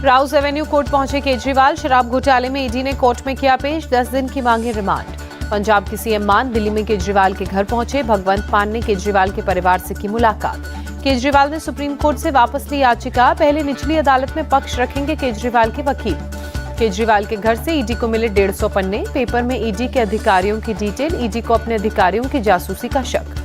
Rouse Avenue court पहुंचे केजरीवाल। शराब घोटाले में ईडी ने कोर्ट में किया पेश, 10 दिन की मांगी रिमांड। पंजाब के सीएम मान दिल्ली में केजरीवाल के घर पहुंचे। भगवंत मान ने केजरीवाल के परिवार से की मुलाकात। केजरीवाल ने सुप्रीम कोर्ट से वापस ली याचिका। पहले निचली अदालत में पक्ष रखेंगे केजरीवाल के वकील। केजरीवाल के घर से ईडी को मिले 150 पन्ने। पेपर में ईडी के अधिकारियों की डिटेल। ईडी को अपने अधिकारियों की जासूसी का शक।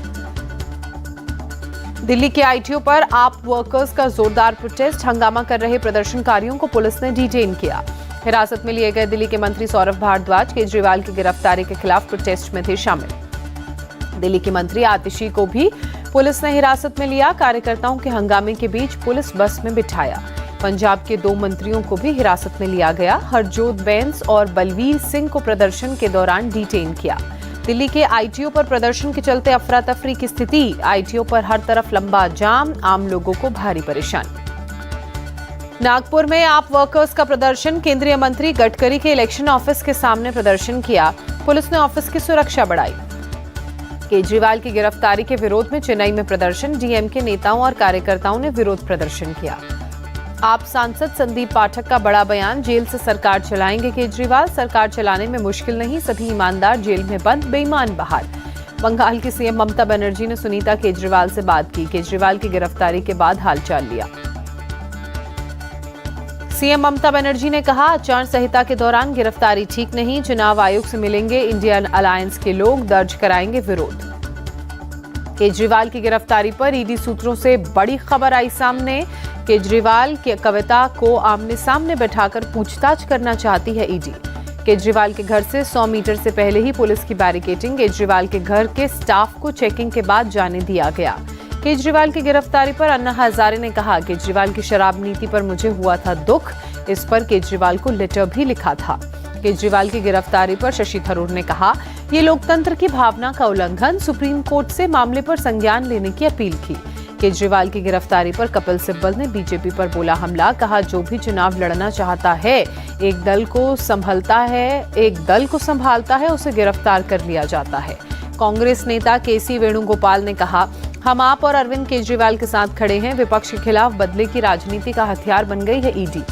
दिल्ली के आईटीओ पर आप वर्कर्स का जोरदार प्रोटेस्ट। हंगामा कर रहे प्रदर्शनकारियों को पुलिस ने डिटेन किया। हिरासत में लिए गए दिल्ली के मंत्री सौरभ भारद्वाज केजरीवाल की गिरफ्तारी के खिलाफ प्रोटेस्ट में थे शामिल। दिल्ली की मंत्री आतिशी को भी पुलिस ने हिरासत में लिया। कार्यकर्ताओं के हंगामे के बीच पुलिस बस में बिठाया। पंजाब के 2 मंत्रियों को भी हिरासत में लिया गया। हरजोत बैंस और बलवीर सिंह को प्रदर्शन के दौरान डिटेन किया। दिल्ली के आईटीओ पर प्रदर्शन के चलते अफरा तफरी की स्थिति। आईटीओ पर हर तरफ लंबा जाम, आम लोगों को भारी परेशानी। नागपुर में आप वर्कर्स का प्रदर्शन। केंद्रीय मंत्री गडकरी के इलेक्शन ऑफिस के सामने प्रदर्शन किया। पुलिस ने ऑफिस की सुरक्षा बढ़ाई। केजरीवाल की गिरफ्तारी के विरोध में चेन्नई में प्रदर्शन। डीएमके नेताओं और कार्यकर्ताओं ने विरोध प्रदर्शन किया। आप सांसद संदीप पाठक का बड़ा बयान। जेल से सरकार चलाएंगे केजरीवाल। सरकार चलाने में मुश्किल नहीं, सभी ईमानदार जेल में बंद, बेईमान बाहर। बंगाल की सीएम ममता बनर्जी ने सुनीता केजरीवाल से बात की। केजरीवाल की गिरफ्तारी के बाद हालचाल लिया। सीएम ममता बनर्जी ने कहा, आचार संहिता के दौरान गिरफ्तारी ठीक नहीं। चुनाव आयोग से मिलेंगे इंडियन अलायंस के लोग, दर्ज कराएंगे विरोध। केजरीवाल की गिरफ्तारी पर ईडी सूत्रों से बड़ी खबर आई सामने। केजरीवाल की कविता को आमने सामने बैठाकर पूछताछ करना चाहती है ईडी। केजरीवाल के घर से 100 मीटर से पहले ही पुलिस की बैरिकेडिंग। केजरीवाल के घर के स्टाफ को चेकिंग के बाद जाने दिया गया। केजरीवाल की गिरफ्तारी पर अन्ना हजारे ने कहा, केजरीवाल की शराब नीति पर मुझे हुआ था दुख। इस पर केजरीवाल को लेटर भी लिखा था। केजरीवाल की गिरफ्तारी पर शशि थरूर ने कहा, ये लोकतंत्र की भावना का उल्लंघन। सुप्रीम कोर्ट से मामले पर संज्ञान लेने की अपील की। केजरीवाल की गिरफ्तारी पर कपिल सिब्बल ने बीजेपी पर बोला हमला। कहा, जो भी चुनाव लड़ना चाहता है, एक दल को संभालता है, उसे गिरफ्तार कर लिया जाता है। कांग्रेस नेता केसी वेणुगोपाल ने कहा, हम आप और अरविंद केजरीवाल के साथ खड़े हैं। विपक्ष के खिलाफ बदले की राजनीति का हथियार बन गई है ईडी।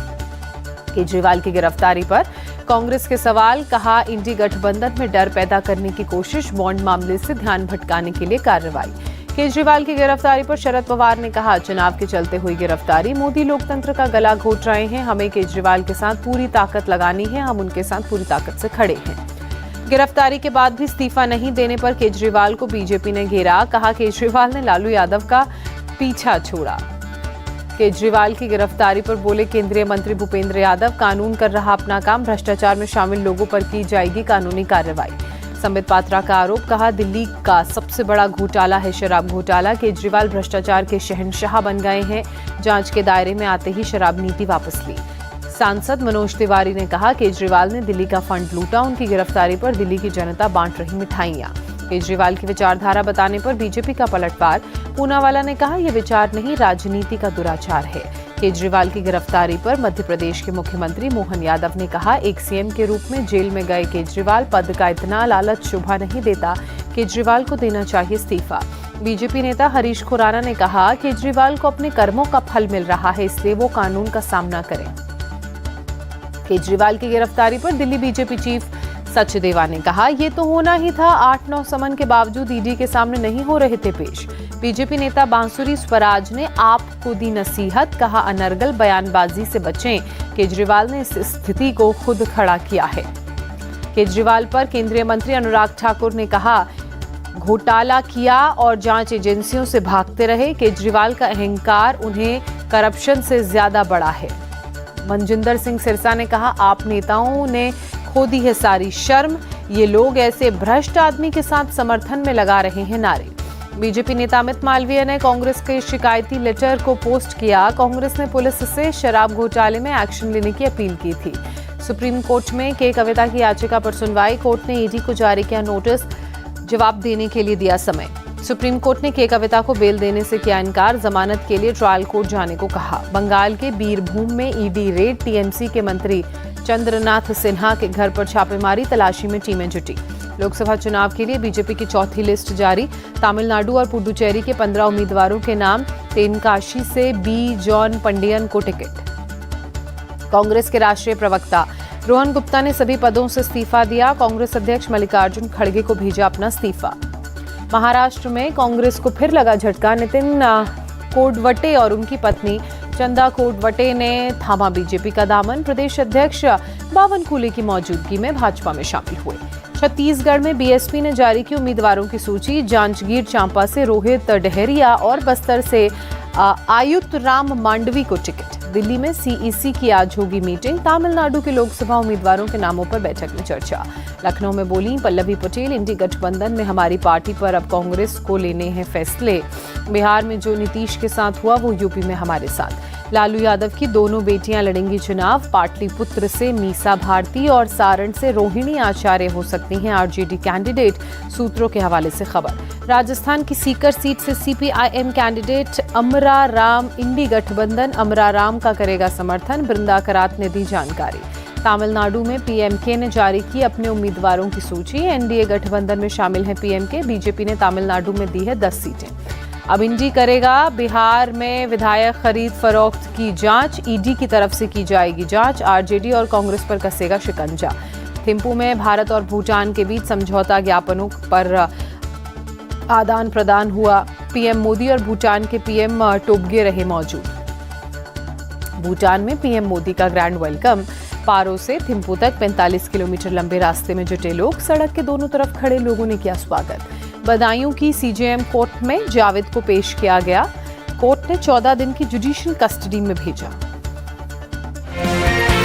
केजरीवाल की गिरफ्तारी पर कांग्रेस के सवाल। कहा, इंडी गठबंधन में डर पैदा करने की कोशिश। बॉन्ड मामले से ध्यान भटकाने के लिए कार्रवाई। केजरीवाल की गिरफ्तारी पर शरद पवार ने कहा, चुनाव के चलते हुई गिरफ्तारी। मोदी लोकतंत्र का गला घोट रहे हैं। हमें केजरीवाल के साथ पूरी ताकत लगानी है। हम उनके साथ पूरी ताकत से खड़े हैं। गिरफ्तारी के बाद भी इस्तीफा नहीं देने पर केजरीवाल को बीजेपी ने घेरा। कहा, केजरीवाल ने लालू यादव का पीछा छोड़ा। केजरीवाल की गिरफ्तारी पर बोले केंद्रीय मंत्री भूपेंद्र यादव, कानून कर रहा अपना काम। भ्रष्टाचार में शामिल लोगों पर की जाएगी कानूनी कार्रवाई। संबित पात्रा का आरोप। कहा, दिल्ली का सबसे बड़ा घोटाला है शराब घोटाला। केजरीवाल भ्रष्टाचार के शहंशाह बन गए हैं। जांच के दायरे में आते ही शराब नीति वापस ली। सांसद मनोज तिवारी ने कहा, केजरीवाल ने दिल्ली का फंड लूटा। उनकी गिरफ्तारी पर दिल्ली की जनता बांट रही मिठाइयां। केजरीवाल की विचारधारा बताने पर बीजेपी का पलटवार। पूनावाला ने कहा, यह विचार नहीं, राजनीति का दुराचार है। केजरीवाल की गिरफ्तारी पर मध्य प्रदेश के मुख्यमंत्री मोहन यादव ने कहा, एक सीएम के रूप में जेल में गए केजरीवाल। पद का इतना लालच शोभा नहीं देता। केजरीवाल को देना चाहिए इस्तीफा। बीजेपी नेता हरीश खुराना ने कहा, केजरीवाल को अपने कर्मों का फल मिल रहा है, इसलिए वो कानून का सामना करें। केजरीवाल की गिरफ्तारी पर दिल्ली बीजेपी चीफ सचदेवा ने कहा, ये तो होना ही था। 8-9 समन के बावजूद ईडी के सामने नहीं हो रहे थे पेश। बीजेपी नेता बांसुरी स्वराज ने आपको दी नसीहत। कहा, अनर्गल बयानबाजी से बचें। केजरीवाल ने इस स्थिति को खुद खड़ा किया है। केजरीवाल पर केंद्रीय मंत्री अनुराग ठाकुर ने कहा, घोटाला किया और जांच एजेंसियों से भागते रहे। केजरीवाल का अहंकार उन्हें करप्शन से ज्यादा बड़ा है। मनजिंदर सिंह सिरसा ने कहा, आप नेताओं ने खो दी है सारी शर्म। ये लोग ऐसे भ्रष्ट आदमी के साथ समर्थन में लगा रहे हैं नारे। बीजेपी नेता अमित मालवीय ने कांग्रेस के शिकायती लेटर को पोस्ट किया। कांग्रेस ने पुलिस से शराब घोटाले में एक्शन लेने की अपील की थी। सुप्रीम कोर्ट में के कविता की याचिका पर सुनवाई। कोर्ट ने ईडी को जारी किया नोटिस। जवाब देने के लिए दिया समय। सुप्रीम कोर्ट ने के कविता को बेल देने से किया इनकार। जमानत के लिए ट्रायल कोर्ट जाने को कहा। बंगाल के बीरभूम में ईडी रेड। टीएमसी के मंत्री चंद्रनाथ सिन्हा के घर पर छापेमारी। तलाशी में टीमें जुटी। लोकसभा चुनाव के लिए बीजेपी की चौथी लिस्ट जारी। तमिलनाडु और पुडुचेरी के 15 उम्मीदवारों के नाम। तेनकाशी से बी जॉन पंडियन को टिकट। कांग्रेस के राष्ट्रीय प्रवक्ता रोहन गुप्ता ने सभी पदों से इस्तीफा दिया। कांग्रेस अध्यक्ष मल्लिकार्जुन खड़गे को भेजा अपना इस्तीफा। महाराष्ट्र में कांग्रेस को फिर लगा झटका। नितिन कोडवटे और उनकी पत्नी चंदा कोडवटे ने थामा बीजेपी का दामन। प्रदेश अध्यक्ष बावनकुले की मौजूदगी में भाजपा में शामिल हुए। छत्तीसगढ़ में बीएसपी ने जारी की उम्मीदवारों की सूची। जांजगीर चांपा से रोहित डहरिया और बस्तर से आयुत राम मांडवी को टिकट। दिल्ली में सीईसी की आज होगी मीटिंग। तमिलनाडु के लोकसभा उम्मीदवारों के नामों पर बैठक में चर्चा। लखनऊ में बोली पल्लवी पटेल, इंडी गठबंधन में हमारी पार्टी पर अब कांग्रेस को लेने हैं फैसले। बिहार में जो नीतीश के साथ हुआ वो यूपी में हमारे साथ। लालू यादव की दोनों बेटियां लड़ेंगी चुनाव। पाटलिपुत्र से मीसा भारती और सारण से रोहिणी आचार्य हो सकती हैं आरजेडी कैंडिडेट, सूत्रों के हवाले से खबर। राजस्थान की सीकर सीट से सीपीआईएम कैंडिडेट अमरा राम, इंडी गठबंधन अमरा राम का करेगा समर्थन। बृंदा करात ने दी जानकारी। तमिलनाडु में पीएमके ने जारी की अपने उम्मीदवारों की सूची। एनडीए गठबंधन में शामिल है पीएमके। बीजेपी ने तमिलनाडु में दी है 10 सीटें। अब इंडी करेगा। बिहार में विधायक खरीद फरोख्त की जांच, ईडी की तरफ से की जाएगी जांच। आरजेडी और कांग्रेस पर कसेगा शिकंजा। थिम्पू में भारत और भूटान के बीच समझौता ज्ञापनों पर आदान प्रदान हुआ। पीएम मोदी और भूटान के पीएम टोबगे रहे मौजूद। भूटान में पीएम मोदी का ग्रैंड वेलकम। पारो से थिम्पू तक 45 किलोमीटर लंबे रास्ते में जुटे लोग। सड़क के दोनों तरफ खड़े लोगों ने किया स्वागत। बदायूं की सीजेएम कोर्ट में जावेद को पेश किया गया। कोर्ट ने 14 दिन की जुडिशियल कस्टडी में भेजा।